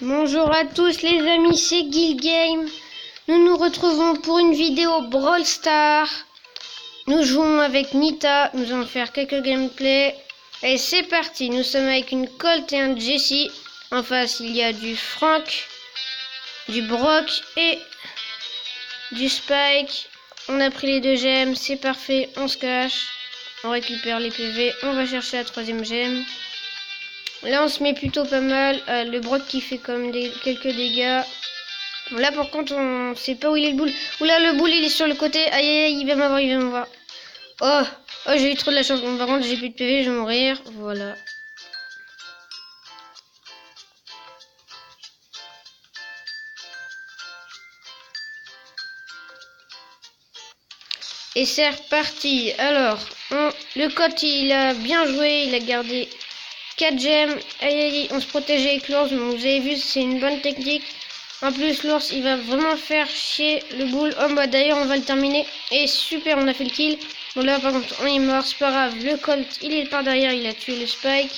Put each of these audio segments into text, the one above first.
Bonjour à tous les amis, c'est Guilgame. Nous nous retrouvons pour une vidéo Brawl Stars. Nous jouons avec Nita, nous allons faire quelques gameplays. Et c'est parti, nous sommes avec une Colt et un Jessie. En face il y a du Frank, du Brock et du Spike. On a pris les 2 gemmes, c'est parfait, on se cache. On récupère les PV, on va chercher la 3e gemme. Là on se met plutôt pas mal. Le Brock qui fait comme quelques dégâts. Bon, là par contre on sait pas où il est le boule. Oula, le boule il est sur le côté. Aïe aïe aïe, il va m'avoir, Oh j'ai eu trop de la chance. Bon, par contre j'ai plus de PV, je vais mourir. Voilà. Et c'est reparti. Alors le coach il a bien joué, il a gardé 4 gemmes. Aïe aïe, on se protégeait avec l'ours. Vous avez vu, c'est une bonne technique. En plus, l'ours, il va vraiment faire chier le boule. Oh bah d'ailleurs, on va le terminer. Et super, on a fait le kill. Bon là, par contre, on est mort, c'est pas grave. Le Colt, il est par derrière, il a tué le Spike.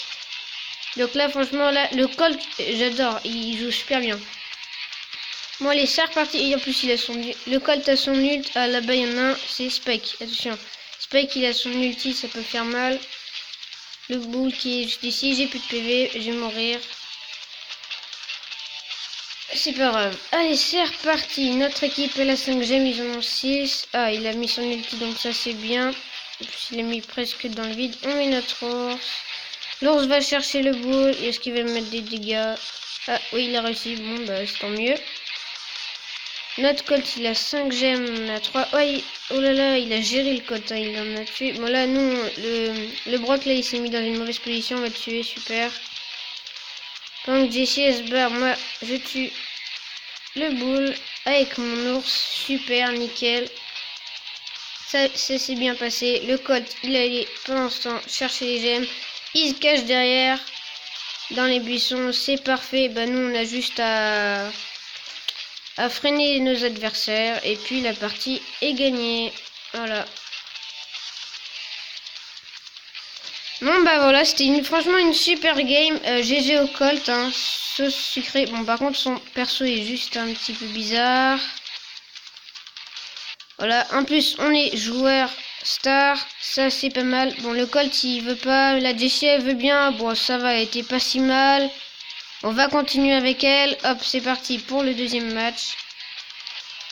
Donc là, franchement, là, le Colt, j'adore. Il joue super bien. Bon allez, c'est reparti. Et en plus, il a le Colt a son ult. Ah là-bas, il y en a un, c'est Spike. Attention. Spike, il a son ulti, ça peut faire mal. Le boule qui est juste ici, j'ai plus de PV, je vais mourir. C'est pas grave. Allez, c'est reparti. Notre équipe, elle a 5 gemmes, ils en ont 6. Ah, il a mis son ulti, donc ça c'est bien. Et puis il a mis presque dans le vide. On met notre ours. L'ours va chercher le boule. Est-ce qu'il va me mettre des dégâts? Ah oui, il a réussi. Bon, bah c'est tant mieux. Notre Colt, il a 5 gemmes, on a 3. Oh là là, il a géré le Colt, hein, il en a tué. Bon là, nous, le Brock, là, il s'est mis dans une mauvaise position, on va le tuer, super. Donc Jessie, elle se barre, moi, je tue le boule avec mon ours, super, nickel. Ça s'est bien passé. Le Colt, il allait pour l'instant chercher les gemmes. Il se cache derrière, dans les buissons, c'est parfait. Bah nous, on a juste à freiner nos adversaires et puis la partie est gagnée. Voilà. Bon bah voilà, c'était franchement une super game. GG au Colt, hein, sauce sucrée. Bon par contre son perso est juste un petit peu bizarre. Voilà, en plus on est joueur star, ça c'est pas mal. Bon le Colt il veut pas, la Jessie elle veut bien. Bon ça va, elle était pas si mal. On va continuer avec elle. Hop, c'est parti pour le 2e match.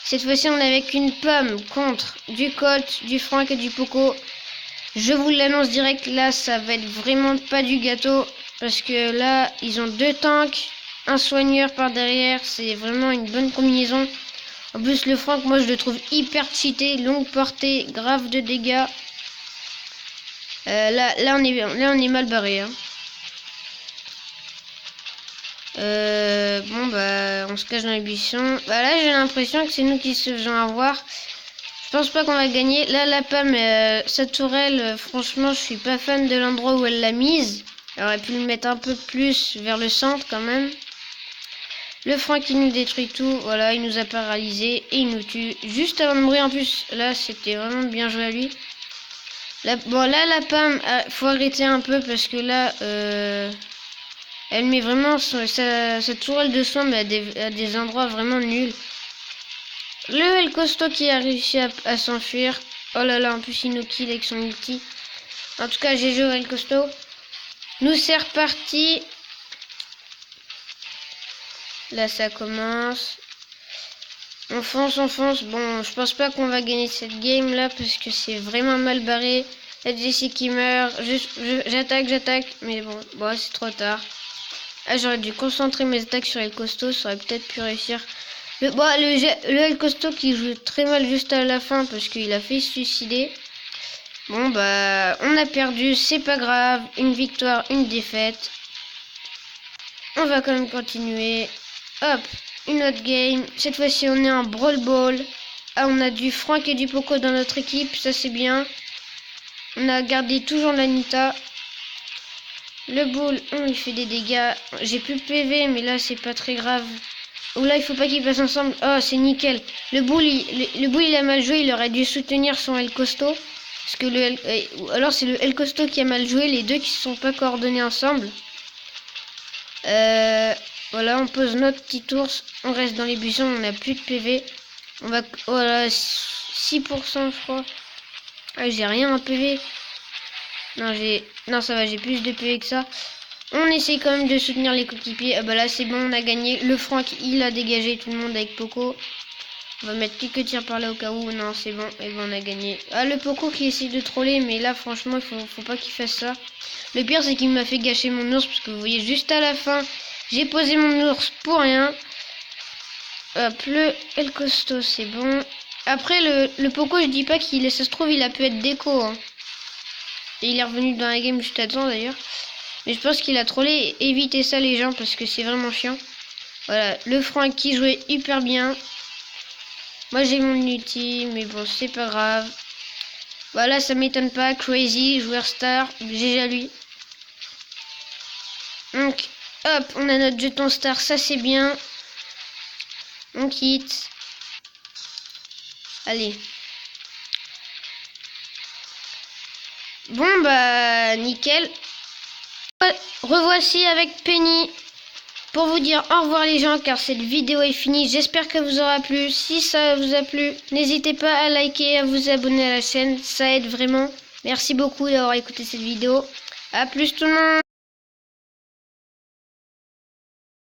Cette fois-ci, on est avec une pomme contre du Colt, du Frank et du Poco. Je vous l'annonce direct, là, ça va être vraiment pas du gâteau. Parce que là, ils ont 2 tanks, un soigneur par derrière. C'est vraiment une bonne combinaison. En plus, le Frank, moi, je le trouve hyper cheaté. Longue portée, grave de dégâts. Là, on est mal barré, hein. Bon bah on se cache dans les buissons. Bah là j'ai l'impression que c'est nous qui se faisons avoir. Je pense pas qu'on va gagner. Là la pomme, sa tourelle, franchement je suis pas fan de l'endroit où elle l'a mise. Elle aurait pu le mettre un peu plus vers le centre quand même. Le Frank il nous détruit tout. Voilà, il nous a paralysé et il nous tue juste avant de mourir. En plus là c'était vraiment bien joué à lui. Bon là la pomme, faut arrêter un peu parce que là elle met vraiment sa tourelle de soin mais à des endroits vraiment nuls. Le El Costo qui a réussi à s'enfuir. Oh là là, en plus il nous kill avec son ulti. En tout cas, j'ai joué au El Costo. Nous c'est reparti. Là ça commence. On fonce. Bon, je pense pas qu'on va gagner cette game là parce que c'est vraiment mal barré. La Jessie qui meurt. J'attaque. Mais bon c'est trop tard. Ah, j'aurais dû concentrer mes attaques sur El Costo, ça aurait peut-être pu réussir. Le El Costo qui joue très mal juste à la fin parce qu'il a fait se suicider. Bon bah on a perdu, c'est pas grave. Une victoire, une défaite. On va quand même continuer. Hop, une autre game. Cette fois-ci on est en Brawl Ball. Ah, on a du Frank et du Poco dans notre équipe, ça c'est bien. On a gardé toujours la Nita. Le boule, il fait des dégâts. J'ai plus de PV, mais là, c'est pas très grave. Ou là, il faut pas qu'ils passent ensemble. Oh, c'est nickel. Le boule, il a mal joué. Il aurait dû soutenir son El Costo. Parce que alors, c'est le El Costo qui a mal joué. Les deux qui se sont pas coordonnés ensemble. Voilà, on pose notre petit ours. On reste dans les buissons, on n'a plus de PV. On va... Voilà, 6% je crois. Ah, j'ai rien en PV. Non, ça va, j'ai plus de PV que ça. On essaye quand même de soutenir les coéquipiers. Ah bah là, c'est bon, on a gagné. Le Franck, il a dégagé tout le monde avec Poco. On va mettre quelques tirs par là au cas où. Non, c'est bon. Et bon, on a gagné. Ah, le Poco qui essaie de troller. Mais là, franchement, faut pas qu'il fasse ça. Le pire, c'est qu'il m'a fait gâcher mon ours. Parce que vous voyez, juste à la fin, j'ai posé mon ours pour rien. Hop, le El Costo, c'est bon. Après, le Poco, je dis pas qu'il... Ça se trouve, il a pu être déco. Hein. Et il est revenu dans la game juste à temps, d'ailleurs. Mais je pense qu'il a trollé. Évitez ça, les gens, parce que c'est vraiment chiant. Voilà, le Franck qui jouait hyper bien. Moi, j'ai mon ulti, mais bon, c'est pas grave. Voilà, ça m'étonne pas. Crazy, joueur star. GG à lui. Donc, hop, on a notre jeton star. Ça, c'est bien. On quitte. Allez. Bon, bah, nickel. Revoici avec Penny pour vous dire au revoir les gens, car cette vidéo est finie. J'espère que vous aura plu. Si ça vous a plu, n'hésitez pas à liker et à vous abonner à la chaîne. Ça aide vraiment. Merci beaucoup d'avoir écouté cette vidéo. À plus tout le monde.